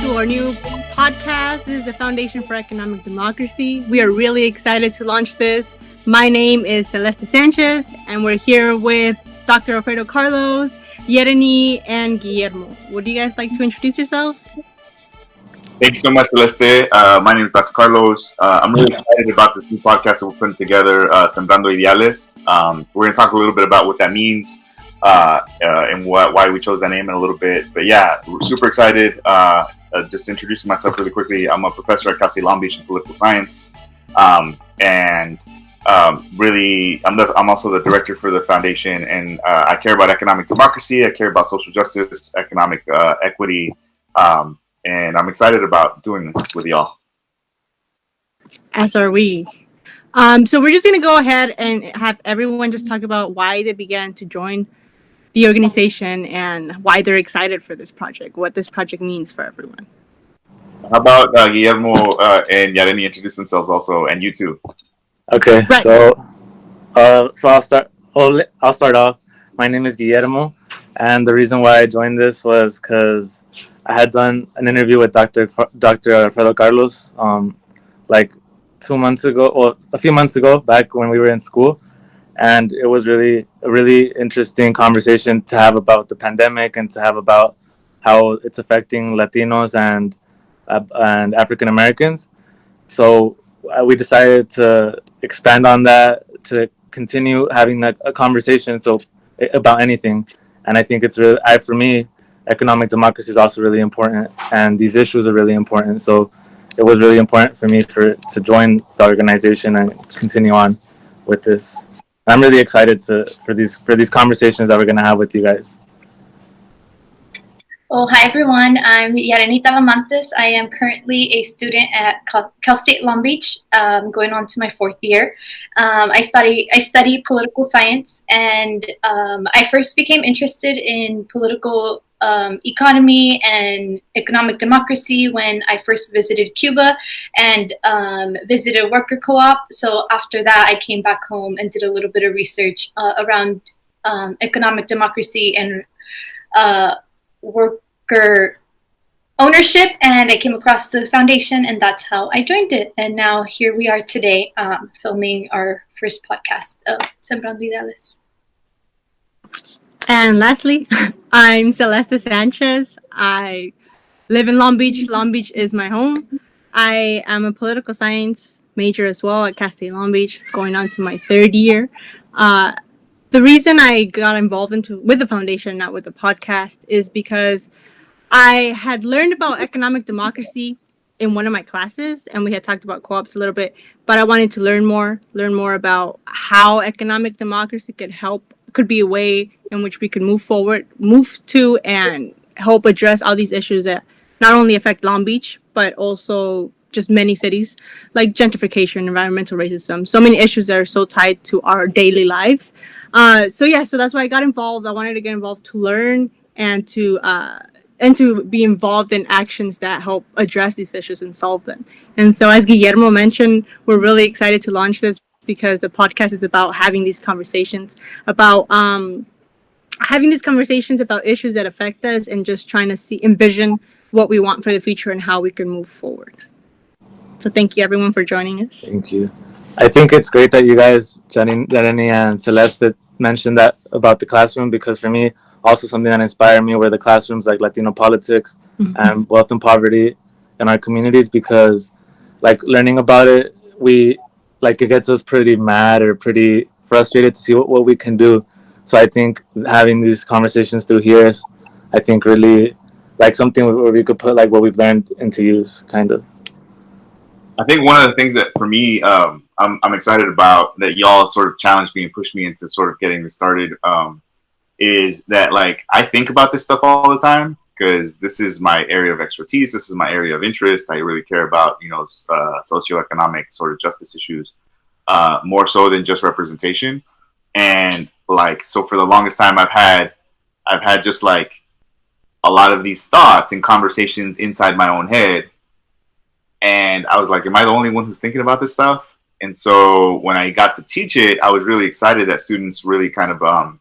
to our new podcast. This is the Foundation for Economic Democracy. We are really excited to launch this. My name is Celeste Sanchez, and we're here with Dr. Alfredo Carlos, Yereni, and Guillermo. Would you guys like to introduce yourselves? Thank you so much, Celeste. My name is Dr. Carlos. I'm really excited about this new podcast that we're putting together, Sembrando Ideales. We're going to talk a little bit about what that means and why we chose that name in a little bit. But yeah, we're super excited. Just introducing myself really quickly, I'm a professor at Cal State Long Beach in political science. Really, I'm also the director for the foundation, and I care about economic democracy. I care about social justice, economic equity, and I'm excited about doing this with y'all. As are we. So we're just going to go ahead and have everyone just talk about why they began to join the organization and why they're excited for this project, what this project means for everyone. How about Guillermo and Yereni introduce themselves also, and you too? Okay, right. So I'll start. I'll start off. My name is Guillermo, and the reason why I joined this was because I had done an interview with Dr. Alfredo Carlos, like 2 months ago, or a few months ago, back when we were in school, and it was really a really interesting conversation to have about the pandemic and to have about how it's affecting Latinos and African Americans. So we decided to expand on that, to continue having a conversation about anything. And I think it's really, for me, economic democracy is also really important, and these issues are really important. So it was really important for me to join the organization and continue on with this. I'm really excited for these conversations that we're going to have with you guys. Well, hi everyone. I'm Yereni Talamantes. I am currently a student at Cal State Long Beach, going on to my fourth year. I study political science, and I first became interested in political economy and economic democracy when I first visited Cuba and visited a worker co-op. So after that, I came back home and did a little bit of research around economic democracy and worker ownership, and I came across the foundation, and that's how I joined it. And now here we are today, filming our first podcast of Sembrando Ideales. And lastly, I'm Celeste Sanchez. I live in Long Beach. Long Beach is my home. I am a political science major as well at Cal State Long Beach, going on to my third year. The reason I got involved with the foundation, not with the podcast, is because I had learned about economic democracy in one of my classes, and we had talked about co-ops a little bit, but I wanted to learn more about how economic democracy could be a way in which we could move to and help address all these issues that not only affect Long Beach, but also just many cities, like gentrification, environmental racism, so many issues that are so tied to our daily lives. So that's why I got involved. I wanted to get involved to learn and to be involved in actions that help address these issues and solve them. And so, as Guillermo mentioned, we're really excited to launch this because the podcast is about having these conversations about issues that affect us, and just trying to envision what we want for the future and how we can move forward. So thank you everyone for joining us. Thank you. I think it's great that you guys, Yereni and Celeste, mentioned that about the classroom, because for me, also something that inspired me were the classrooms like Latino politics and wealth and poverty in our communities, because like learning about it, it gets us pretty mad or pretty frustrated to see what we can do. So I think having these conversations through here is, I think, really like something where we could put like what we've learned into use, kind of. I think one of the things that for me, I'm excited about, that y'all sort of challenged me and pushed me into sort of getting this started, is that like I think about this stuff all the time, because this is my area of expertise. This is my area of interest. I really care about, socioeconomic sort of justice issues, more so than just representation. And like, so for the longest time, I've had just like a lot of these thoughts and conversations inside my own head. And I was like, am I the only one who's thinking about this stuff? And so when I got to teach it, I was really excited that students really kind of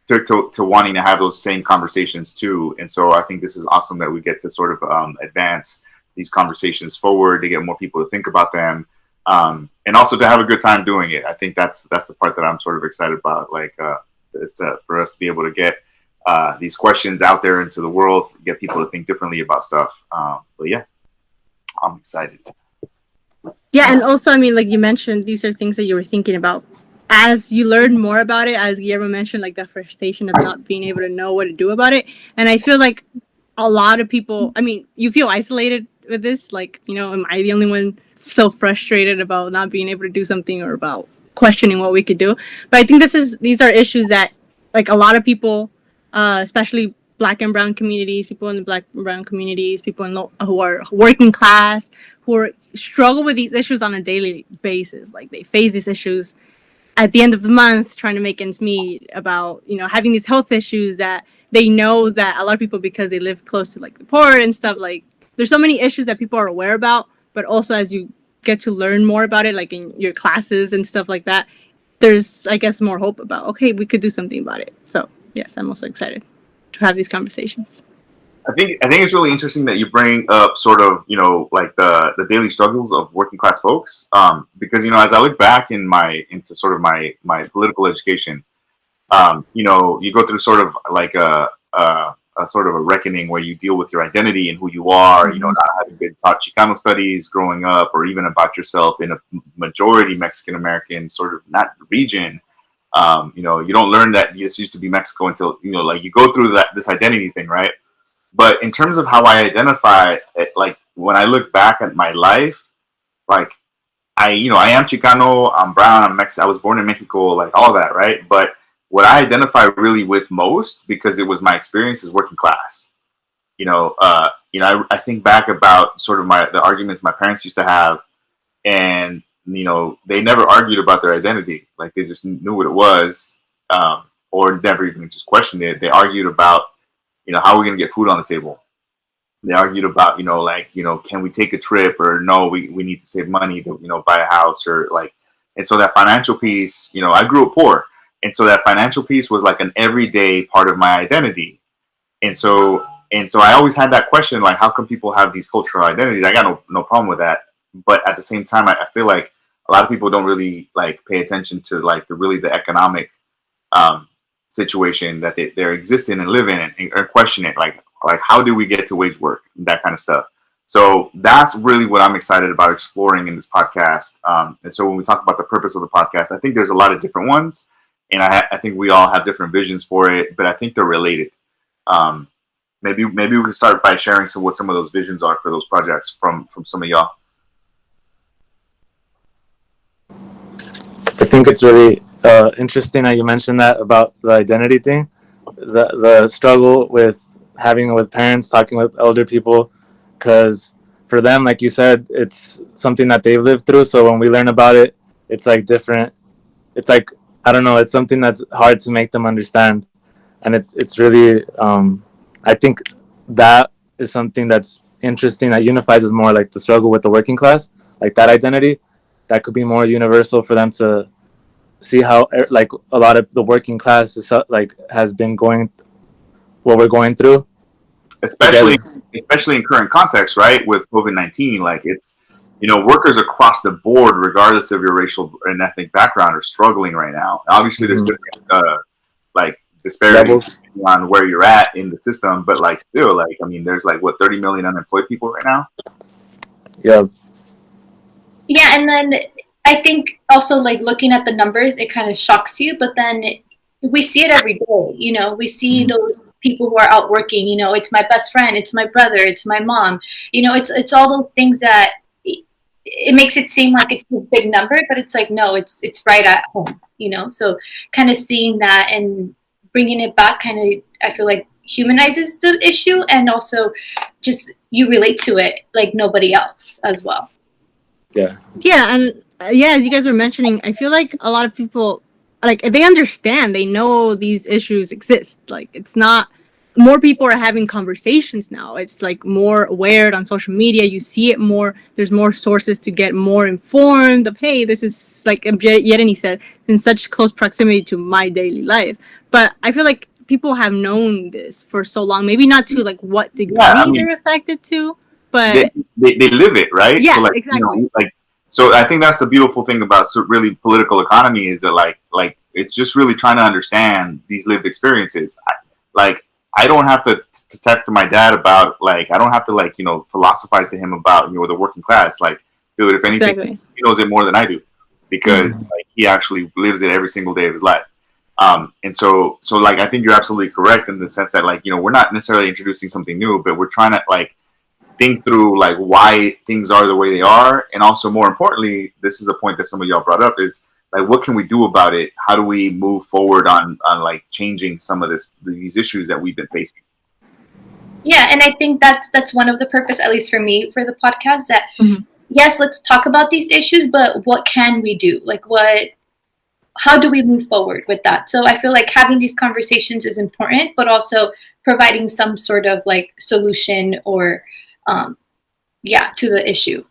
to wanting to have those same conversations too. And so I think this is awesome that we get to sort of advance these conversations forward, to get more people to think about them, and also to have a good time doing it. I think that's the part that I'm sort of excited about, like for us to be able to get these questions out there into the world, get people to think differently about stuff. But yeah, I'm excited. Yeah, and also, I mean, like you mentioned, these are things that you were thinking about. As you learn more about it, as Guillermo mentioned, like the frustration of not being able to know what to do about it. And I feel like a lot of people, I mean, you feel isolated with this. Like, you know, am I the only one so frustrated about not being able to do something, or about questioning what we could do? But I think these are issues that, like, a lot of people, especially Black and Brown communities, people in the Black and Brown communities, people who are working class, struggle with these issues on a daily basis. Like, they face these issues at the end of the month, trying to make ends meet, about, you know, having these health issues that they know that a lot of people, because they live close to like the poor and stuff, like there's so many issues that people are aware about, but also as you get to learn more about it, like in your classes and stuff like that, there's, I guess, more hope about, okay, we could do something about it. So yes, I'm also excited to have these conversations. I think it's really interesting that you bring up sort of, you know, like the daily struggles of working class folks, because, you know, as I look back into sort of my political education, you know, you go through sort of like a sort of a reckoning where you deal with your identity and who you are, you know, not having been taught Chicano studies growing up, or even about yourself in a majority Mexican American sort of not region. You know, you don't learn that this used to be Mexico until, you know, like you go through this identity thing, right? But in terms of how I identify it, like when I look back at my life, like I am Chicano, I'm brown, I'm Mexican, I was born in Mexico, like all that, right? But what I identify really with most, because it was my experience, is working class. I think back about sort of the arguments my parents used to have, and you know, they never argued about their identity, like they just knew what it was, or never even just questioned it. They argued about, you know, how are we going to get food on the table? They argued about, you know, like, you know, can we take a trip, or no, we need to save money to, you know, buy a house, or like, and so that financial piece, you know, I grew up poor. And so that financial piece was like an everyday part of my identity. And so I always had that question, like, how come people have these cultural identities? I got no problem with that. But at the same time, I feel like a lot of people don't really like pay attention to like the economic situation that they're existing and live in, and question it, like how do we get to wage work, that kind of stuff. So that's really what I'm excited about exploring in this podcast. And so when we talk about the purpose of the podcast, I think there's a lot of different ones, and I think we all have different visions for it, but I think they're related. Maybe we can start by sharing what some of those visions are for those projects from some of y'all. I think it's really interesting that you mentioned that about the identity thing, the struggle with having with parents, talking with elder people, because for them, like you said, it's something that they've lived through. So when we learn about it, it's like different. It's like, I don't know, it's something that's hard to make them understand. And it's really, I think that is something that's interesting, that unifies us more, like the struggle with the working class, like that identity, that could be more universal for them to see how, like, a lot of the working class is, like, has been going what we're going through, especially in current context, right, with COVID-19. Like, it's, you know, workers across the board, regardless of your racial and ethnic background, are struggling right now. Obviously, there's different like disparities on where you're at in the system, but like still, like, I mean, there's like 30 million unemployed people right now. Yeah, and then I think also, like, looking at the numbers, it kind of shocks you, but then we see it every day. You know, we see those people who are out working. You know, it's my best friend, it's my brother, it's my mom. You know, it's all those things that it makes it seem like it's a big number, but it's like, no, it's right at home. You know, so kind of seeing that and bringing it back, kind of, I feel like, humanizes the issue, and also just you relate to it like nobody else as well. Yeah, and as you guys were mentioning, I feel like a lot of people, like, they understand, they know these issues exist. Like, it's not more people are having conversations now. It's like more aware on social media. You see it more. There's more sources to get more informed of, hey, this is like Yereni said, in such close proximity to my daily life. But I feel like people have known this for so long. Maybe not to like what degree they're affected to, but they live it, right? Yeah, so like, exactly. So I think that's the beautiful thing about really political economy is that like it's just really trying to understand these lived experiences. I don't have to talk to my dad about like I don't have to like philosophize to him about the working class. Like, dude, if anything, Exactly. he knows it more than I do because like, he actually lives it every single day of his life. And so like I think you're absolutely correct in the sense that like we're not necessarily introducing something new, but we're trying to like think through like why things are the way they are, and also more importantly, this is the point that some of y'all brought up is like what can we do about it? How do we move forward on like changing some of these issues that we've been facing? Yeah, and I think that's one of the purpose, at least for me, for the podcast, that yes, let's talk about these issues, but what can we do? Like how do we move forward with that? So I feel like having these conversations is important, but also providing some sort of like solution or to the issue.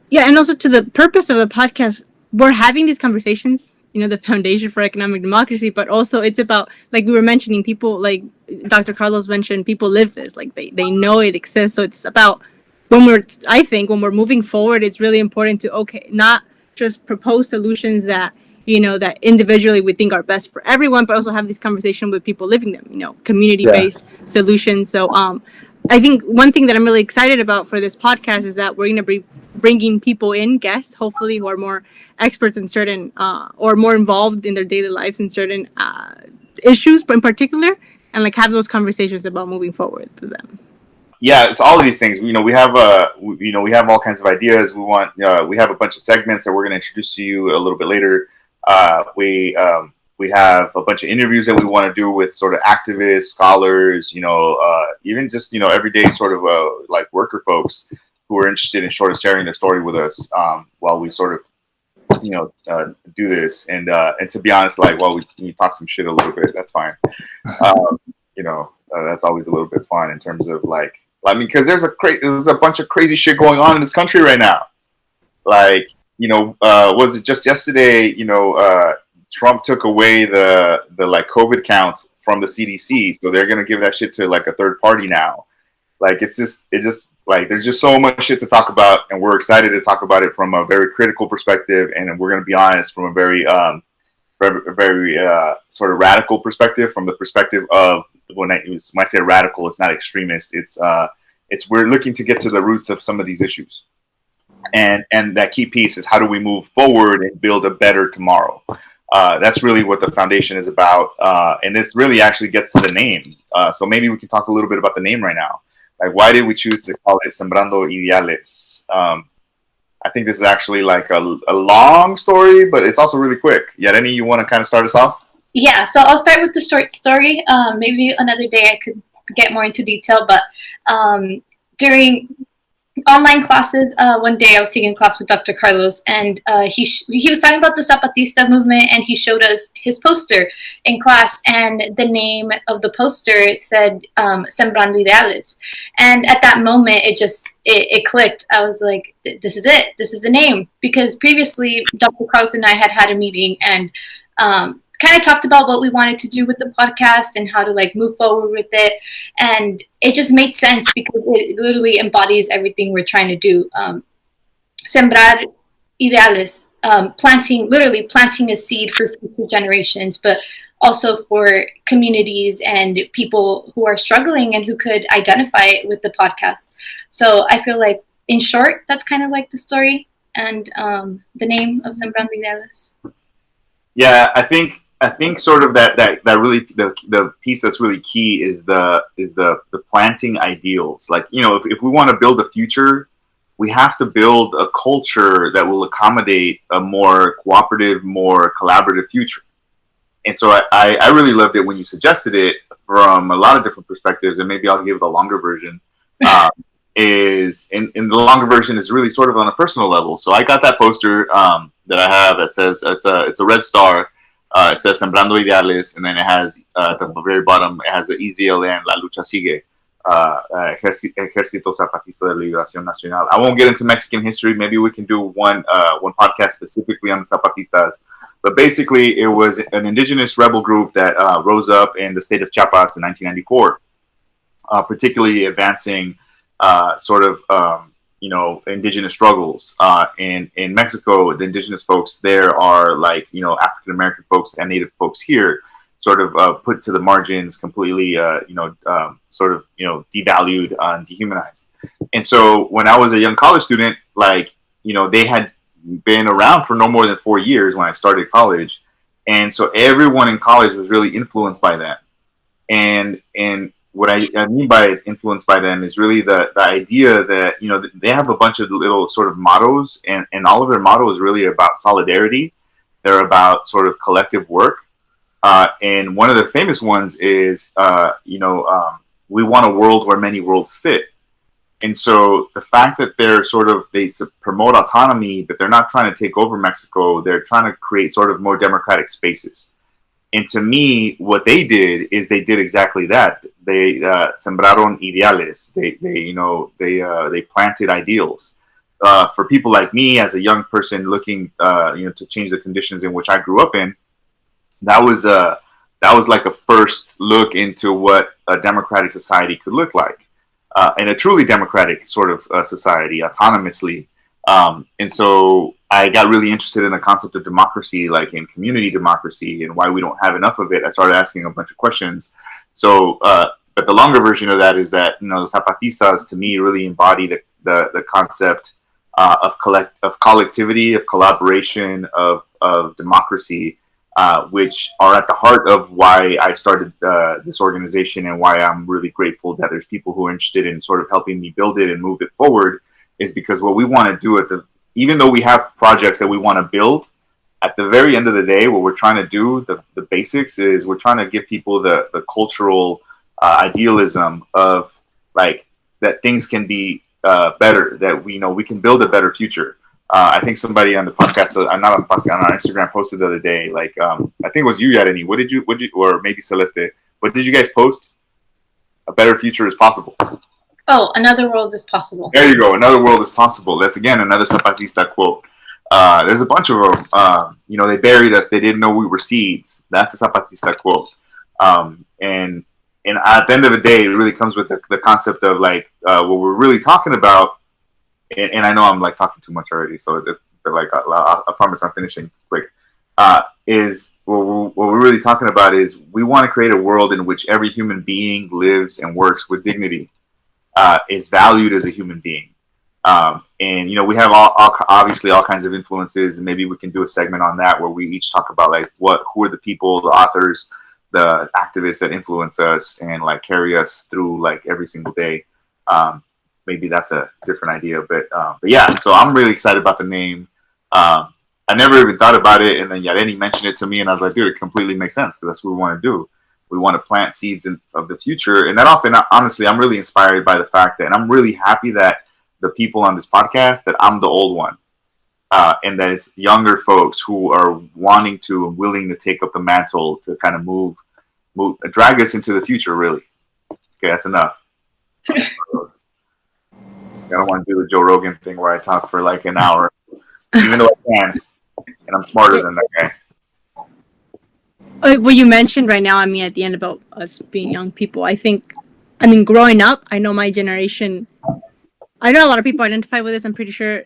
Yeah, and also to the purpose of the podcast, we're having these conversations, the Foundation for Economic Democracy, but also it's about, like we were mentioning, people like Dr. Carlos mentioned, people live this, like they know it exists. So it's about when we're moving forward, it's really important to, not just propose solutions that, that individually we think are best for everyone, but also have this conversation with people living them, community-based solutions. So I think one thing that I'm really excited about for this podcast is that we're going to be bringing people in, guests, hopefully, who are more experts in certain or more involved in their daily lives in certain issues, but in particular, and like have those conversations about moving forward to them. Yeah, it's all of these things. We have we have all kinds of ideas. We have a bunch of segments that we're going to introduce to you a little bit later. We have a bunch of interviews that we want to do with sort of activists, scholars, even just everyday sort of like worker folks who are interested in sort of sharing their story with us while we sort of do this. And to be honest, like while we talk some shit a little bit, that's fine. That's always a little bit fun in terms of like, I mean, because there's a bunch of crazy shit going on in this country right now. Like, was it just yesterday? Trump took away the like COVID counts from the CDC, so they're gonna give that shit to like a third party now. Like it's just like there's just so much shit to talk about, and we're excited to talk about it from a very critical perspective, and we're gonna be honest from a very sort of radical perspective, from the perspective of when I say radical, it's not extremist. It's we're looking to get to the roots of some of these issues, and that key piece is how do we move forward and build a better tomorrow. That's really what the foundation is about, and this really actually gets to the name. So maybe we can talk a little bit about the name right now. Like, why did we choose to call it Sembrando Ideales? I think this is actually like a long story, but it's also really quick. Yereni, you want to kind of start us off? Yeah, so I'll start with the short story. Maybe another day I could get more into detail, but during online classes, one day I was taking a class with Dr. Carlos, and he was talking about the Zapatista movement, and he showed us his poster in class, and the name of the poster said Sembrando Ideales. And at that moment, it clicked. I was like, this is it. This is the name. Because previously, Dr. Carlos and I had a meeting, and kind of talked about what we wanted to do with the podcast and how to like move forward with it, and it just made sense because it literally embodies everything we're trying to do. Sembrar Ideales, planting a seed for future generations, but also for communities and people who are struggling and who could identify with the podcast. So I feel like, in short, that's kind of like the story and the name of Sembrando Ideales. Yeah, I think sort of that really the piece that's really key is the planting ideals. Like, if we want to build a future, we have to build a culture that will accommodate a more cooperative, more collaborative future. And so I really loved it when you suggested it from a lot of different perspectives, and maybe I'll give the longer version. Is in the longer version is really sort of on a personal level. So I got that poster that I have that says it's a red star It says Sembrando Ideales, and then it has at the very bottom, it has the EZLN, La Lucha Sigue, Ejército Zapatista de Liberación Nacional. I won't get into Mexican history. Maybe we can do one podcast specifically on the Zapatistas. But basically, it was an indigenous rebel group that rose up in the state of Chiapas in 1994, particularly advancing indigenous struggles. In Mexico, the indigenous folks there are like, African American folks and Native folks here, sort of put to the margins, completely, devalued and dehumanized. And so when I was a young college student, they had been around for no more than 4 years when I started college. And so everyone in college was really influenced by them. And what I mean by influenced by them is really the idea that, they have a bunch of little sort of mottos, and all of their mottos is really about solidarity. They're about sort of collective work. And one of the famous ones is, we want a world where many worlds fit. And so the fact that they promote autonomy, but they're not trying to take over Mexico, they're trying to create sort of more democratic spaces. And to me, what they did is they did exactly that. They sembraron ideales. They planted ideals. For people like me, as a young person looking, to change the conditions in which I grew up in, that was like a first look into what a democratic society could look like, and a truly democratic sort of society, autonomously. And so I got really interested in the concept of democracy, like in community democracy, and why we don't have enough of it. I started asking a bunch of questions. So, but the longer version of that is that, the Zapatistas, to me, really embody the concept of collectivity, of collaboration, of democracy, which are at the heart of why I started this organization, and why I'm really grateful that there's people who are interested in sort of helping me build it and move it forward. Is because what we want to do even though we have projects that we want to build, at the very end of the day, what we're trying to do, the basics, is we're trying to give people the cultural idealism of that things can be better, that we can build a better future. I think somebody on the podcast, not on the podcast, on Instagram, posted the other day, I think it was you, Yareni. What did you, or maybe Celeste, what did you guys post? A better future is possible. Oh, another world is possible. There you go. Another world is possible. That's, again, another Zapatista quote. There's a bunch of them. They buried us. They didn't know we were seeds. That's a Zapatista quote. And at the end of the day, it really comes with the concept of what we're really talking about. And I know I'm talking too much already, so I promise I'm finishing quick. Is what we're really talking about is we want to create a world in which every human being lives and works with dignity. Is valued as a human being. And, we have obviously all kinds of influences, and maybe we can do a segment on that where we each talk about who are the people, the authors, the activists that influence us and carry us through every single day. Maybe that's a different idea, but yeah, so I'm really excited about the name. I never even thought about it, and then Yareni mentioned it to me, and I was like, dude, it completely makes sense, because that's what we want to do. We want to plant seeds of the future. And that often, honestly, I'm really inspired by the fact that, and I'm really happy that the people on this podcast, that I'm the old one. And that it's younger folks who are wanting to and willing to take up the mantle to kind of drag us into the future, really. Okay, that's enough. I don't want to do the Joe Rogan thing where I talk for an hour, even though I can, and I'm smarter than that guy. What you mentioned right now, at the end about us being young people, growing up, I know my generation, I know a lot of people identify with this. I'm pretty sure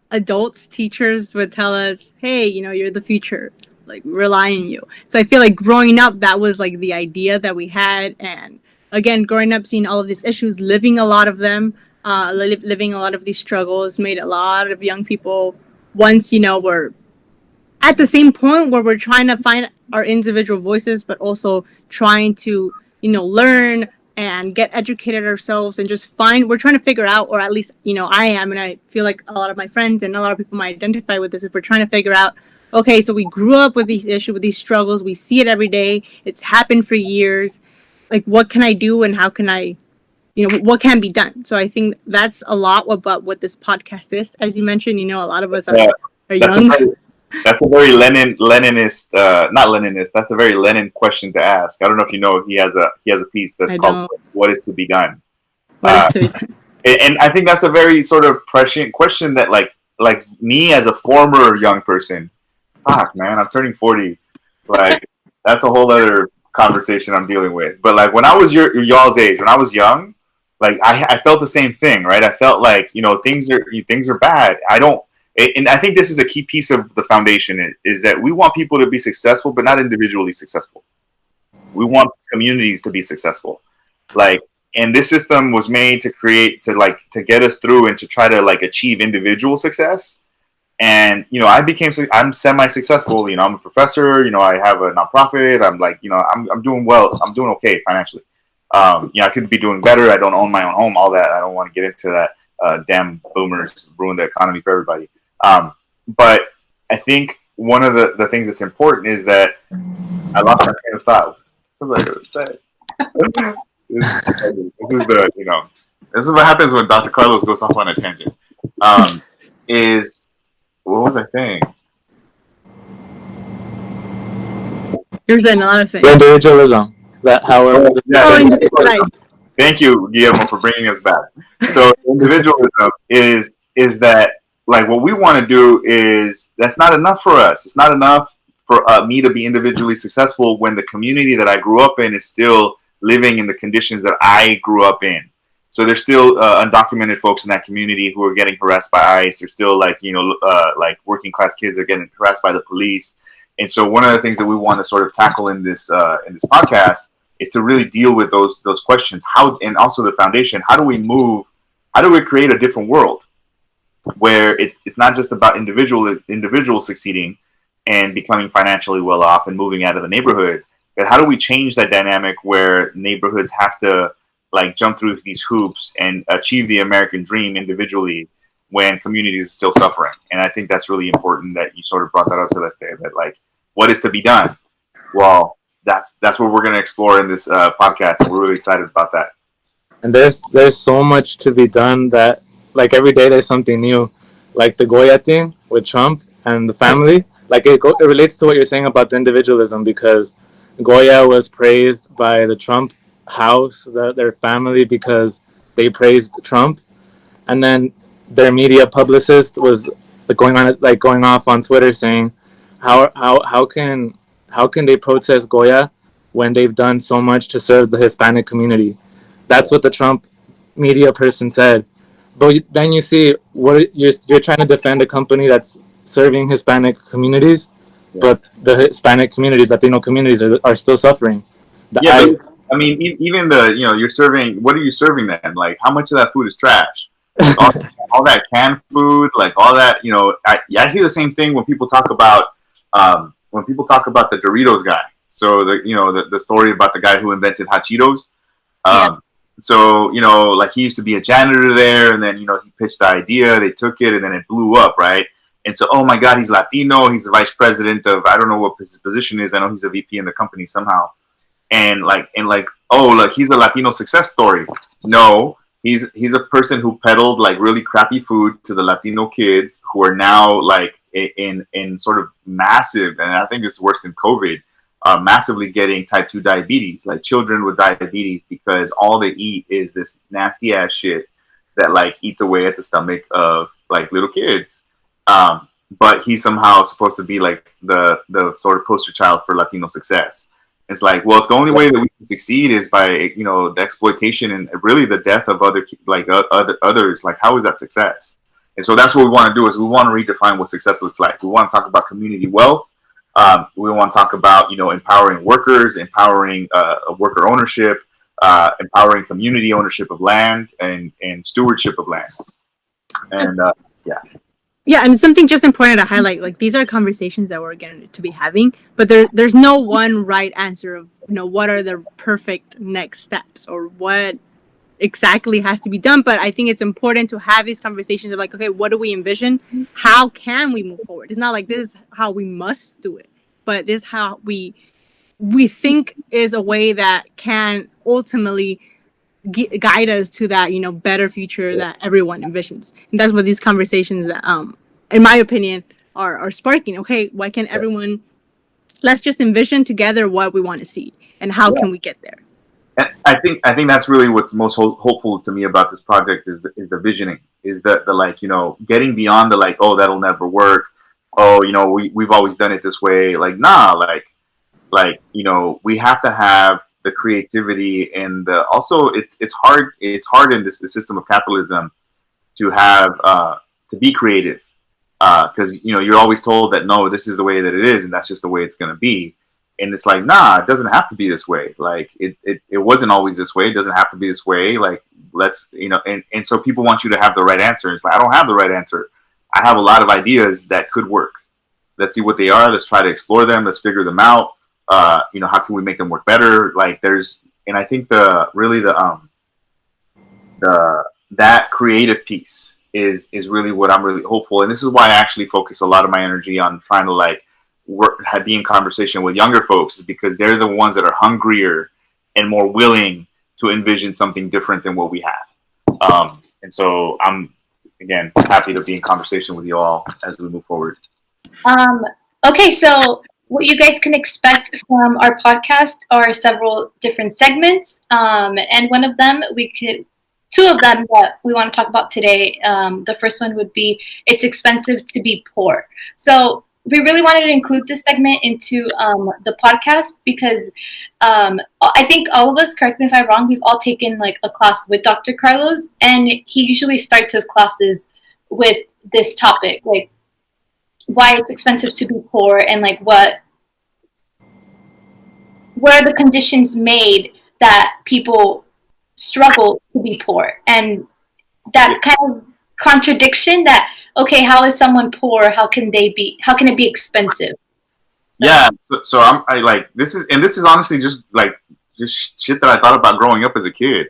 adults, teachers would tell us, hey, you're the future, rely on you. So I feel like growing up, that was the idea that we had. And again, growing up, seeing all of these issues, living a lot of them, living a lot of these struggles, made a lot of young people, once, were at the same point where we're trying to find our individual voices, but also trying to, learn and get educated ourselves and just we're trying to figure out, or at least, I am, and I feel like a lot of my friends and a lot of people might identify with this, if we're trying to figure out, okay, so we grew up with these issues, with these struggles, we see it every day, it's happened for years, what can I do and how can I, what can be done? So I think that's a lot about what this podcast is. As you mentioned, a lot of us are young. That's a very Leninist, not Leninist. That's a very Lenin question to ask. I don't know if you know he has a piece that's I called don't. "What is to be done," What is to be done? and I think that's a very sort of prescient question that like me as a former young person, fuck man, I'm turning 40. Like that's a whole other conversation I'm dealing with. But like when I was y'all's age, when I was young, like I felt the same thing, right? I felt like things are bad. I don't, and I think this is a key piece of the foundation is that we want people to be successful, but not individually successful. We want communities to be successful. Like, and this system was made to create to get us through and to try to like achieve individual success. And I'm semi-successful. I'm a professor. I have a nonprofit. I'm like, I'm doing well. I'm doing okay financially. I could be doing better. I don't own my own home. All that. I don't want to get into that. Damn boomers ruin the economy for everybody. But I think one of the things that's important is that I lost my train of thought. What was I going to say? This is what happens when Dr. Carlos goes off on a tangent. Is What was I saying? You're saying a lot of things. Individualism. That however. Right. Thank you, Guillermo, for bringing us back. So individualism is that like what we want to do is that's not enough for us. It's not enough for me to be individually successful when the community that I grew up in is still living in the conditions that I grew up in. So there's still undocumented folks in that community who are getting harassed by ICE. There's still like working class kids are getting harassed by the police. And so one of the things that we want to sort of tackle in this podcast is to really deal with those questions. How, and also the foundation. How do we create a different world where it's not just about individuals succeeding and becoming financially well off and moving out of the neighborhood, but how do we change that dynamic where neighborhoods have to like jump through these hoops and achieve the American dream individually when communities are still suffering? And I think that's really important that you sort of brought that up, Celeste, that like what is to be done. Well, that's what we're going to explore in this podcast, and we're really excited about that. And there's so much to be done that like every day there's something new, like the Goya thing with Trump and the family. Like it relates to what you're saying about the individualism, because Goya was praised by the Trump house, their family, because they praised Trump, and then their media publicist was going off on Twitter saying how can they protest Goya when they've done so much to serve the Hispanic community. That's what the Trump media person said. But then you see what you're trying to defend a company that's serving Hispanic communities, but the Hispanic communities, Latino communities are still suffering. But I mean, even you're serving. What are you serving then? Like, how much of that food is trash? Like all that canned food, like all that. I hear the same thing when people talk about the Doritos guy. So the story about the guy who invented hot Cheetos. So, like he used to be a janitor there, and then, he pitched the idea, they took it, and then it blew up, right? And so, oh my God, he's Latino, he's the vice president of, I don't know what his position is, I know he's a VP in the company somehow. And he's a Latino success story. No, he's a person who peddled like really crappy food to the Latino kids who are now like in sort of massive, and I think it's worse than COVID, massively getting type 2 diabetes, like children with diabetes, because all they eat is this nasty ass shit that like eats away at the stomach of like little kids. But he's somehow supposed to be like the sort of poster child for Latino success. It's like, well, if the only way that we can succeed is by the exploitation and really the death of others, like how is that success? And so that's what we want to do, is we want to redefine what success looks like. We want to talk about community wealth. We want to talk about, empowering workers, empowering worker ownership, empowering community ownership of land and stewardship of land. And Yeah, and something just important to highlight, like these are conversations that we're going to be having, but there's no one right answer of, what are the perfect next steps or what exactly has to be done. But I think it's important to have these conversations of like, okay, what do we envision? How can we move forward? It's not like this is how we must do it, but this is how we think is a way that can ultimately guide us to that better future that everyone envisions. And that's what these conversations in my opinion are sparking. Okay, why can't everyone? Let's just envision together what we want to see and how can we get there. And I think that's really what's most hopeful to me about this project is the visioning, is the like, getting beyond the like, oh, that'll never work, oh, we've always done it this way. Like, nah, like we have to have the creativity and the also it's hard in this the system of capitalism to have to be creative, because you're always told that no, this is the way that it is and that's just the way it's going to be. And it's like, nah, it doesn't have to be this way. Like it wasn't always this way. It doesn't have to be this way. Like, let's, and so people want you to have the right answer. And it's like, I don't have the right answer. I have a lot of ideas that could work. Let's see what they are. Let's try to explore them. Let's figure them out. How can we make them work better? Like and I think that creative piece is really what I'm really hopeful. And this is why I actually focus a lot of my energy on trying to like be in conversation with younger folks, is because they're the ones that are hungrier and more willing to envision something different than what we have. And so I'm, again, happy to be in conversation with you all as we move forward. Okay, so what you guys can expect from our podcast are several different segments. And one of them, two of them that we want to talk about today. The first one would be, it's expensive to be poor. So we really wanted to include this segment into the podcast because I think all of us, correct me if I'm wrong, we've all taken like a class with Dr. Carlos, and he usually starts his classes with this topic, like why it's expensive to be poor and like what are the conditions made that people struggle to be poor, and that kind of contradiction that, okay, how is someone poor? How can it be expensive? Yeah. So I like, this is honestly just shit that I thought about growing up as a kid.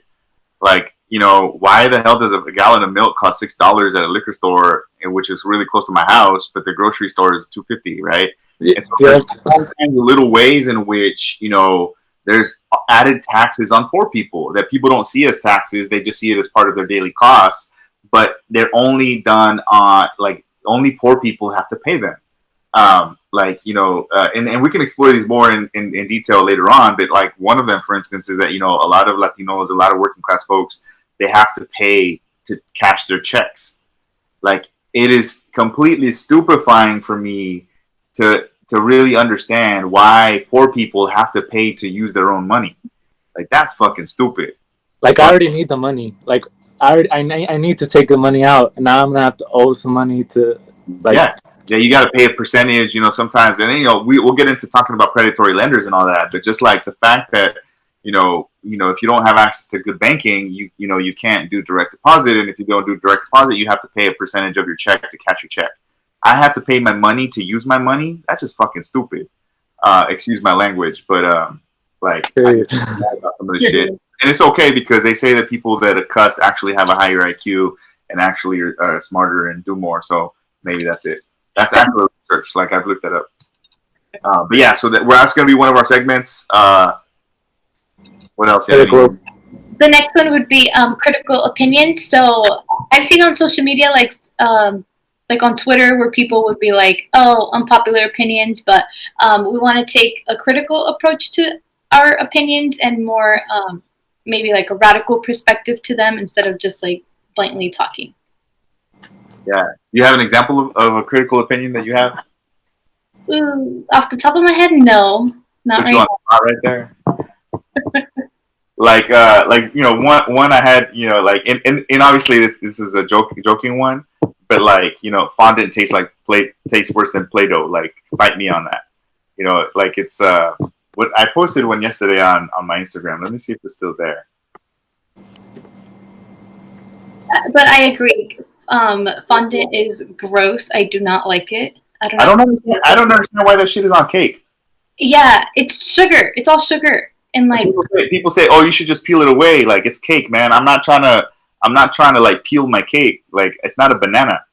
Like, why the hell does a gallon of milk cost $6 at a liquor store, which is really close to my house, but the grocery store is $2.50, right? Yeah. And so there's all kinds of little ways in which, there's added taxes on poor people that people don't see as taxes. They just see it as part of their daily costs, but they're only done on, like, only poor people have to pay them. And we can explore these more in detail later on, but like one of them, for instance, is that, a lot of Latinos, a lot of working class folks, they have to pay to cash their checks. Like, it is completely stupefying for me to really understand why poor people have to pay to use their own money. Like, that's fucking stupid. Like, I already need the money. Like, I need to take the money out, and now I'm gonna have to owe some money to, like. Yeah, you got to pay a percentage, sometimes, and then, we'll get into talking about predatory lenders and all that, but just like the fact that, if you don't have access to good banking, you can't do direct deposit, and if you don't do direct deposit, you have to pay a percentage of your check to cash your check. I have to pay my money to use my money. That's just fucking stupid. Excuse my language, but I get mad about some of this shit, and it's okay because they say that people that cuss actually have a higher IQ and actually are smarter and do more. So maybe that's it. That's actual research. Like, I've looked that up. But yeah, so that's going to be one of our segments. What else? The next one would be critical opinions. So I've seen on social media, like on Twitter, where people would be like, "Oh, unpopular opinions," but we want to take a critical approach to our opinions and more maybe like a radical perspective to them instead of just like blatantly talking. Yeah. You have an example of a critical opinion that you have? Off the top of my head, no. Not right now. Right there. One I had, and obviously this is a joking one, but like, fondant tastes worse than Play-Doh. Like, fight me on that. It's what I posted one yesterday on my Instagram. Let me see if it's still there. But I agree. Fondant is gross. I do not like it. I don't understand why that shit is on cake. Yeah, it's sugar. It's all sugar, and like people say, oh, you should just peel it away. Like, it's cake, man. I'm not trying to like peel my cake. Like, it's not a banana.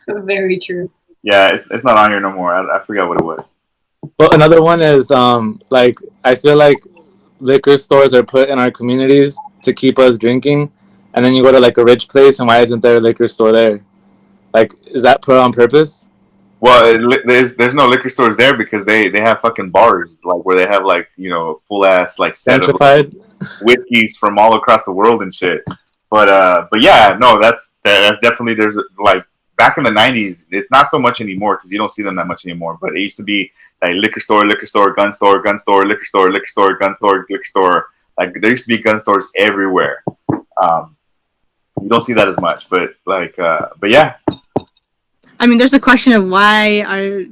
Very true. Yeah, it's not on here no more. I forgot what it was. Well, another one is like, I feel like liquor stores are put in our communities to keep us drinking, and then you go to like a rich place, and why isn't there a liquor store there? Like, is that put on purpose? Well, there's no liquor stores there because they have fucking bars like where they have like full ass like set of Gentrified? whiskeys from all across the world and shit. But yeah, no, that's definitely there's like back in the '90s. It's not so much anymore because you don't see them that much anymore. But it used to be like liquor store, gun store, liquor store, gun store, liquor store. Like there used to be gun stores everywhere. You don't see that as much, but yeah. I mean, there's a question of why are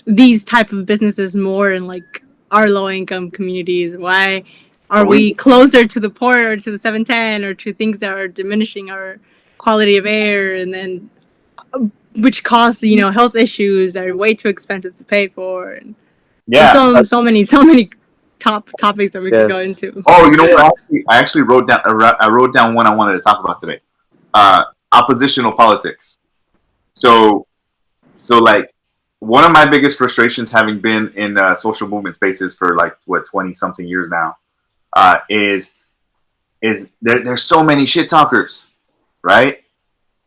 these type of businesses more in like our low income communities? Why are we closer to the poor or to the 710 or to things that are diminishing our quality of air, and then which cause health issues that are way too expensive to pay for? And Yeah, so many topics that we could go into. Oh, you know what? I actually wrote down one I wanted to talk about today. Oppositional politics. So like one of my biggest frustrations, having been in social movement spaces for like 20 something years now, is there's so many shit talkers, right?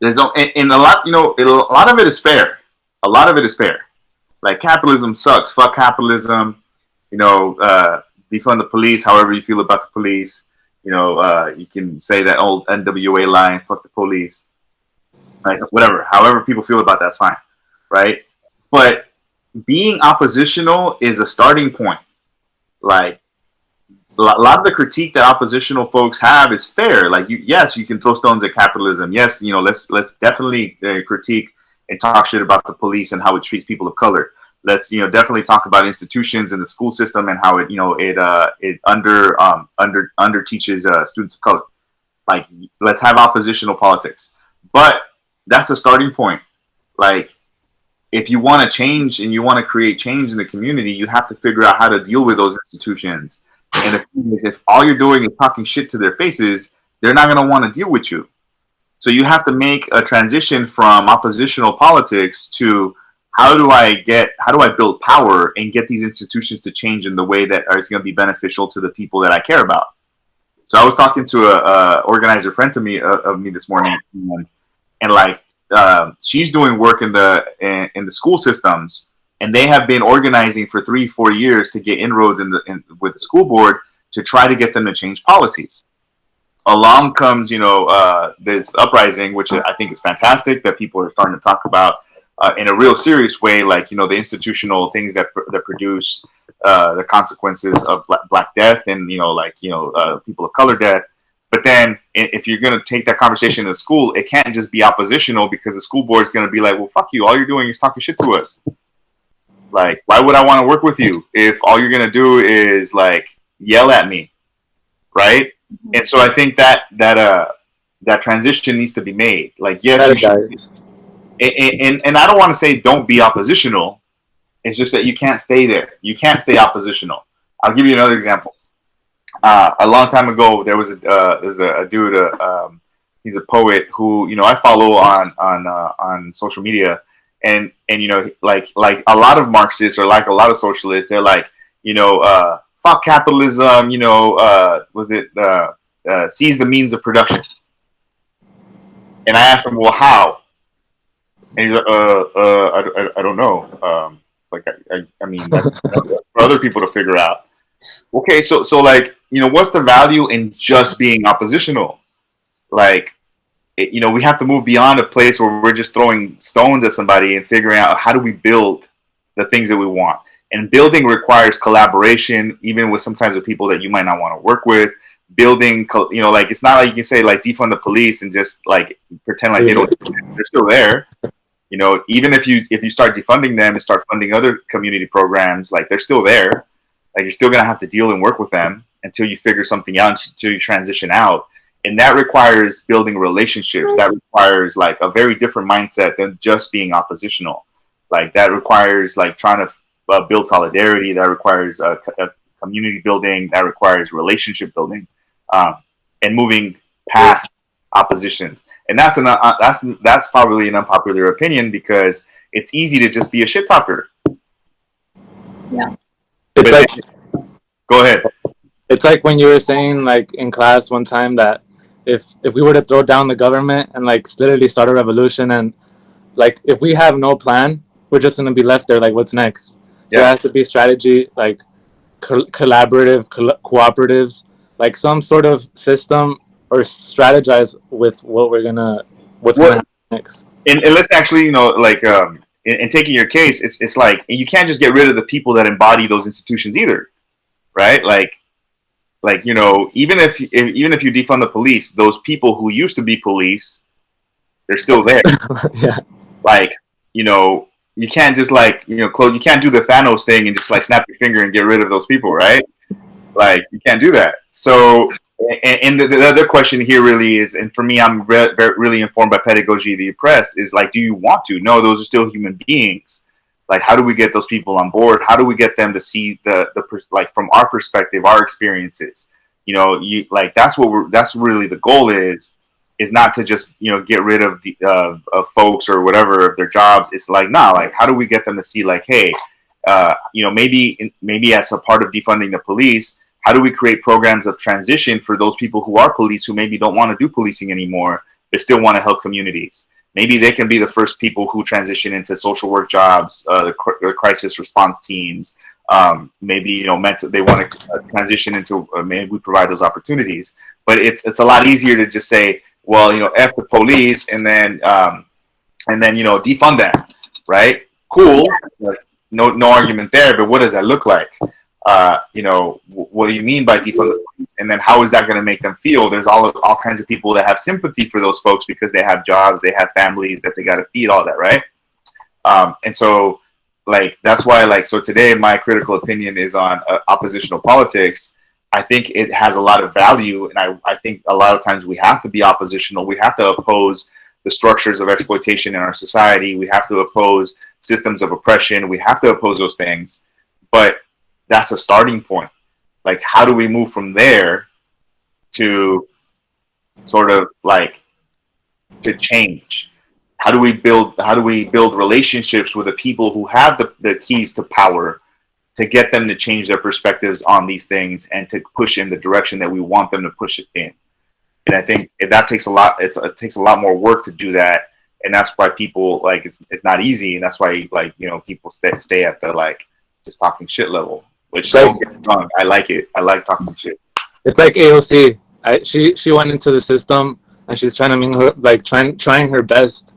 There's and a lot, a lot of it is fair. A lot of it is fair. Like capitalism sucks. Fuck capitalism. Defund the police. However you feel about the police, you can say that old NWA line. Fuck the police. Right? Whatever. However people feel about that's fine. Right? But being oppositional is a starting point. Like a lot of the critique that oppositional folks have is fair. Like yes, you can throw stones at capitalism. Yes, let's definitely critique and talk shit about the police and how it treats people of color. Let's definitely talk about institutions and the school system and how it under teaches students of color. Like let's have oppositional politics. But that's the starting point. Like if you want to change and you want to create change in the community, you have to figure out how to deal with those institutions. And if all you're doing is talking shit to their faces, they're not going to want to deal with you. So you have to make a transition from oppositional politics to how do I build power and get these institutions to change in the way that is going to be beneficial to the people that I care about. So I was talking to a organizer friend of me this morning, and like she's doing work in the school systems, and they have been organizing for 3-4 years to get inroads with the school board to try to get them to change policies. Along comes this uprising, which I think is fantastic that people are starting to talk about in a real serious way, like the institutional things that produce the consequences of Black death and people of color death. But then if you're going to take that conversation to school, it can't just be oppositional because the school board is going to be like, well, fuck you. All you're doing is talking shit to us. Like, why would I want to work with you if all you're going to do is like yell at me? Right. Mm-hmm. And so I think that transition needs to be made. Like, yes, you should. And I don't want to say don't be oppositional. It's just that you can't stay there. You can't stay oppositional. I'll give you another example. A long time ago, there's a dude. He's a poet who I follow on social media, and like a lot of Marxists or like a lot of socialists, they're like fuck capitalism. Seize the means of production. And I asked him, well, how? And he's like, I don't know. I mean, that's for other people to figure out. Okay, so like, what's the value in just being oppositional? Like, we have to move beyond a place where we're just throwing stones at somebody and figuring out how do we build the things that we want. And building requires collaboration, even with sometimes with people that you might not want to work with. Building, like it's not like you can say like defund the police and just like pretend like they're still there. Even if you start defunding them and start funding other community programs, like they're still there. Like you're still gonna have to deal and work with them until you figure something out, until you transition out, and that requires building relationships. That requires like a very different mindset than just being oppositional. Like that requires like trying to build solidarity. That requires a community building. That requires relationship building, and moving past oppositions. And that's probably an unpopular opinion because it's easy to just be a shit talker. Yeah. It's like, go ahead. It's like when you were saying like in class one time that if we were to throw down the government and like literally start a revolution and like if we have no plan, we're just gonna be left there. Like, what's next? So it has to be strategy, like collaborative, cooperatives, like some sort of system or strategize with what's What gonna happen next. and let's actually, like in taking your case, it's like you can't just get rid of the people that embody those institutions either, right? Like even if you defund the police, those people who used to be police, they're still there. Yeah. Like you can't just like close. You can't do the Thanos thing and just like snap your finger and get rid of those people, right? Like you can't do that. So, and the other question here really is, and for me, I'm really informed by pedagogy of the oppressed. Is like, do you want to? No, those are still human beings. Like, how do we get those people on board? How do we get them to see the like from our perspective, our experiences? You like that's really the goal is not to just get rid of the folks or whatever of their jobs. It's like like how do we get them to see like, hey, maybe as a part of defunding the police, how do we create programs of transition for those people who are police who maybe don't want to do policing anymore but still want to help communities? Maybe they can be the first people who transition into social work jobs, the crisis response teams. Maybe they want to transition into maybe we provide those opportunities. But it's a lot easier to just say, well, F the police and then defund them, right? Cool. Like, no argument there. But what does that look like? What do you mean by defund the police? And then how is that going to make them feel? There's all kinds of people that have sympathy for those folks because they have jobs, they have families that they got to feed, all that, right? And so, like, that's why, like, so today my critical opinion is on oppositional politics. I think it has a lot of value, and I think a lot of times we have to be oppositional. We have to oppose the structures of exploitation in our society. We have to oppose systems of oppression. We have to oppose those things. But that's a starting point. Like, how do we move from there to sort of like to change? How do we build relationships with the people who have the keys to power to get them to change their perspectives on these things and to push in the direction that we want them to push it in? And I think that takes a lot. It takes a lot more work to do that, and that's why people like it's not easy, and that's why people stay at the like just talking shit level. Which don't get me wrong, I like it. I like talking shit. It's like AOC. She went into the system and she's trying to trying her best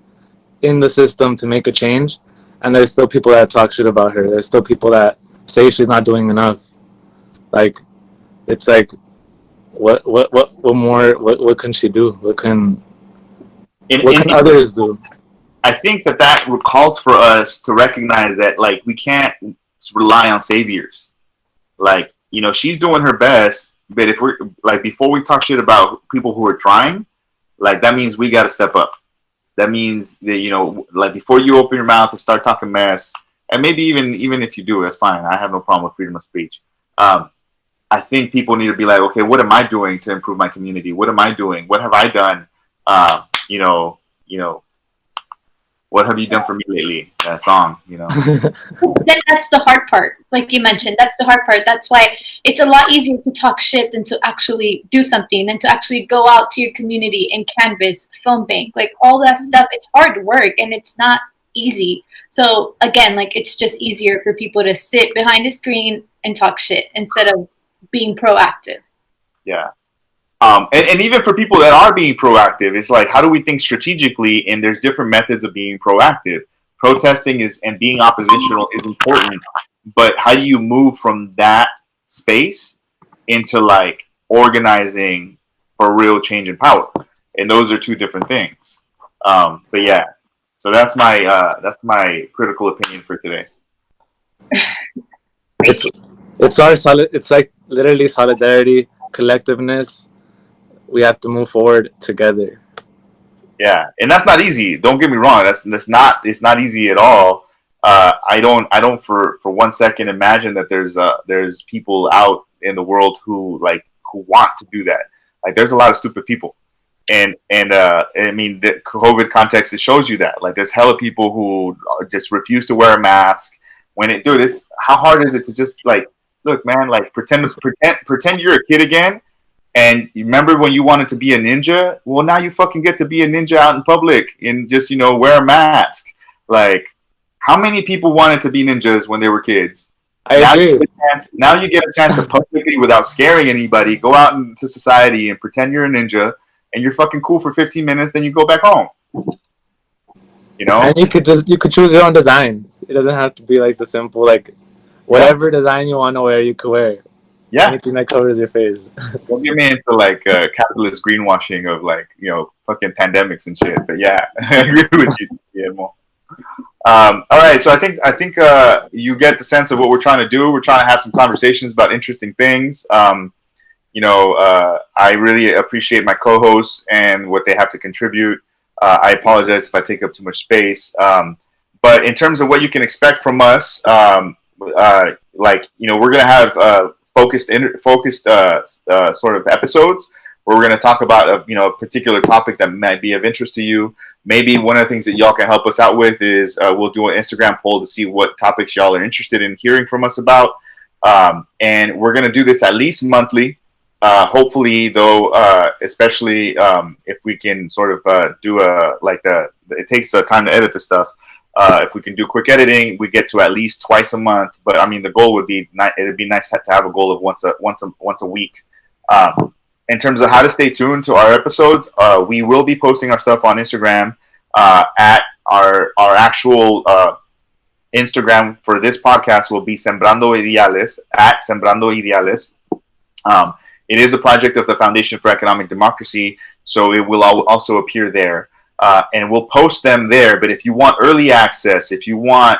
in the system to make a change, and there's still people that talk shit about her. There's still people that say she's not doing enough. Like, it's like, what more? What can she do? What can others do? I think that calls for us to recognize that like we can't rely on saviors. Like, she's doing her best, but if we're like, before we talk shit about people who are trying, like that means we got to step up. That means that, like before you open your mouth and start talking mess, and maybe even if you do, that's fine. I have no problem with freedom of speech. I think people need to be like, okay, what am I doing to improve my community? What am I doing? What have I done? What have you done for me lately? That song, Then that's the hard part. Like you mentioned, that's the hard part. That's why it's a lot easier to talk shit than to actually do something, than to actually go out to your community and canvas, phone bank, like all that stuff. It's hard work and it's not easy. So again, like it's just easier for people to sit behind a screen and talk shit instead of being proactive. Yeah. And even for people that are being proactive, it's like, how do we think strategically? And there's different methods of being proactive. Protesting and being oppositional is important, but how do you move from that space into like organizing for real change and power? And those are two different things. But yeah, so that's my critical opinion for today. It's like literally solidarity, collectiveness. We have to move forward together. Yeah, and that's not easy. Don't get me wrong. It's not easy at all. I don't for 1 second imagine that there's people out in the world who want to do that. Like, there's a lot of stupid people, and I mean, the COVID context, it shows you that. Like, there's hella people who just refuse to wear a mask. How hard is it to just like, look, man, like pretend you're a kid again. And you remember when you wanted to be a ninja? Well, now you fucking get to be a ninja out in public and just, wear a mask. Like, how many people wanted to be ninjas when they were kids? I agree. Now you get a chance to publicly, without scaring anybody, go out into society and pretend you're a ninja, and you're fucking cool for 15 minutes, then you go back home. And you could choose your own design. It doesn't have to be like the simple, like, whatever design you want to wear, you could wear. Yeah. Anything that covers your face. Don't get me into like capitalist greenwashing of like, fucking pandemics and shit. But yeah, I agree with you, Guillermo. All right, so I think you get the sense of what we're trying to do. We're trying to have some conversations about interesting things. I really appreciate my co-hosts and what they have to contribute. I apologize if I take up too much space. But in terms of what you can expect from us, we're gonna have focused sort of episodes where we're gonna talk about a particular topic that might be of interest to you. Maybe one of the things that y'all can help us out with is we'll do an Instagram poll to see what topics y'all are interested in hearing from us about. And we're going to do this at least monthly. Hopefully, though, especially if we can sort of do it takes time to edit this stuff. If we can do quick editing, we get to at least twice a month. But I mean, the goal would be it'd be nice to have a goal of once a week. In terms of how to stay tuned to our episodes, we will be posting our stuff on Instagram at our actual Instagram for this podcast will be Sembrando Ideales, at Sembrando Ideales. It is a project of the Foundation for Economic Democracy, so it will also appear there. And we'll post them there, but if you want early access, if you want,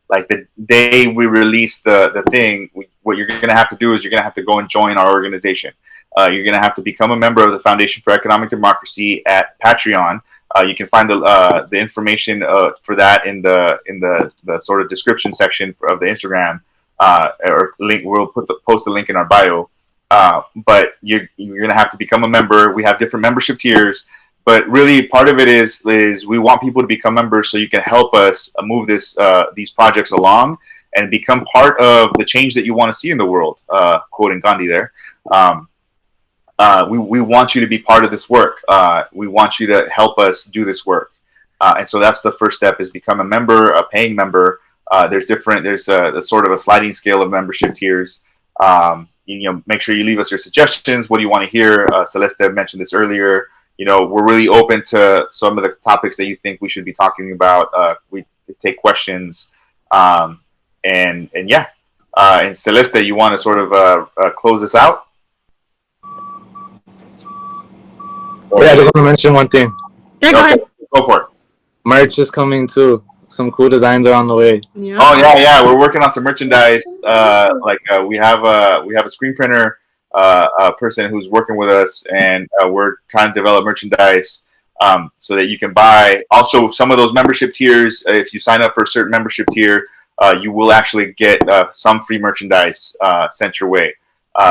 like the day we release the thing, what you're going to have to do is you're going to have to go and join our organization. You're going to have to become a member of the Foundation for Economic Democracy at Patreon. You can find the information for that in the sort of description section of the Instagram or link. We'll post a link in our bio. But you're going to have to become a member. We have different membership tiers, but really part of it is we want people to become members so you can help us move these projects along and become part of the change that you want to see in the world. Quoting Gandhi there. We want you to be part of this work. We want you to help us do this work. And so that's the first step, is become a member, a paying member. There's a sort of a sliding scale of membership tiers. Make sure you leave us your suggestions. What do you want to hear? Celeste mentioned this earlier. We're really open to some of the topics that you think we should be talking about. We take questions. And Celeste, you want to sort of close this out? I just want to mention one thing. Yeah, go ahead. Go for it. Merch is coming too. Some cool designs are on the way. Yeah. Oh yeah. We're working on some merchandise. We have a screen printer person who's working with us, and we're trying to develop merchandise so that you can buy. Also, some of those membership tiers, if you sign up for a certain membership tier, you will actually get some free merchandise sent your way.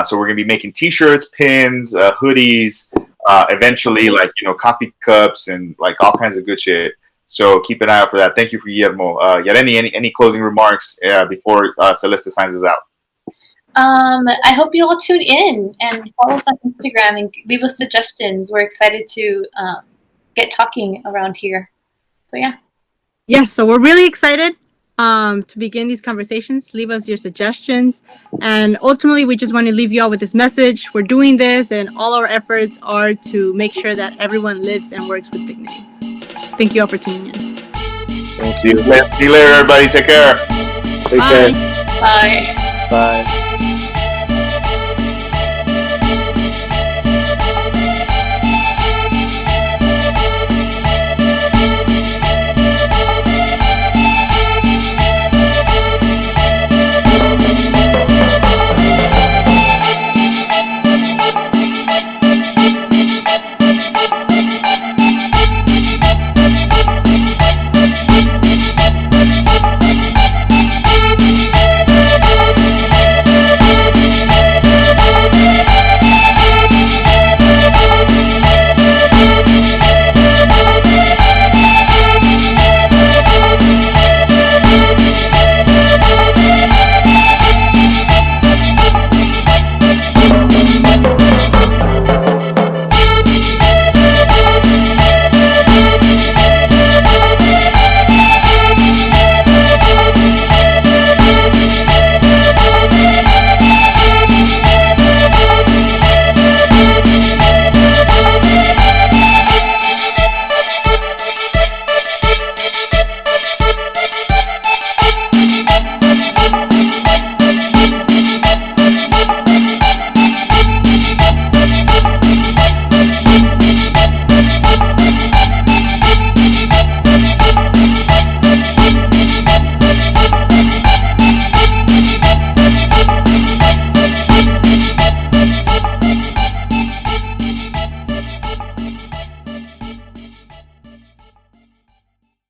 So we're gonna be making T-shirts, pins, hoodies. Eventually, coffee cups and like all kinds of good shit. So keep an eye out for that. Thank you, Guillermo. Any closing remarks before Celeste signs us out? I hope you all tune in and follow us on Instagram and leave us suggestions. We're excited to get talking around here. So yeah. Yes, so we're really excited to begin these conversations. Leave us your suggestions. And ultimately, we just want to leave you all with this message. We're doing this, and all our efforts are to make sure that everyone lives and works with dignity. Thank you all for tuning in. Thank you. See you later, everybody. Take care. Take Bye. care. Bye. Bye.